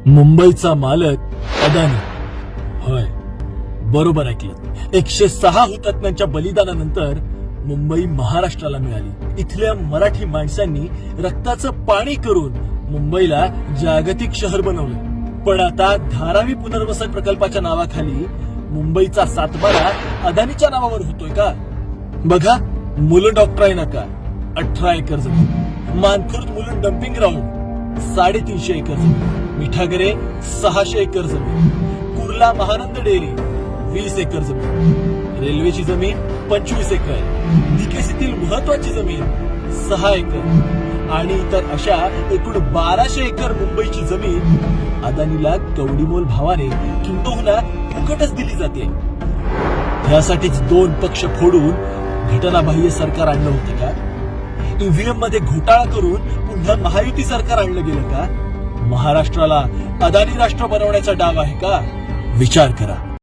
मुंबईचा मालक अदानी. होय, बरोबर ऐकलं. 106 हुतात्म्यांच्या बलिदानानंतर मुंबई महाराष्ट्राला मिळाली. इथल्या मराठी माणसांनी रक्ताचं पाणी करून मुंबईला जागतिक शहर बनवलं. पण आता धारावी पुनर्वसन प्रकल्पाच्या नावाखाली मुंबईचा सातबारा अदानीच्या नावावर होतोय का? बघा, मुलं डॉक्टर आहे नका 18 एकर जमीन, मानखुर्द मुलं डम्पिंग ग्राउंड 350 एकर जमीन, मिठागरे 600 एकर जमीन, कुर्ला महानंद डेअरी 20 एकर जमीन, रेल्वेची जमीन 25 एकर, डीकेसीतील महत्वाची जमीन 6 एकर आणि इतर अशा एकूण 1200 एकर मुंबईची जमीन अदानीला कवडीमोल भावाने किंबहुना फुकटच दिली जाते. यासाठीच 2 पक्ष फोडून घटनाबाह्य सरकार आणलं होतं का? ईव्हीएम मध्ये घोटाळा करून पुन्हा महायुती सरकार आणलं गेलं का? महाराष्ट्राला अदानी राष्ट्र बनवण्याचा डाव आहे का? विचार करा.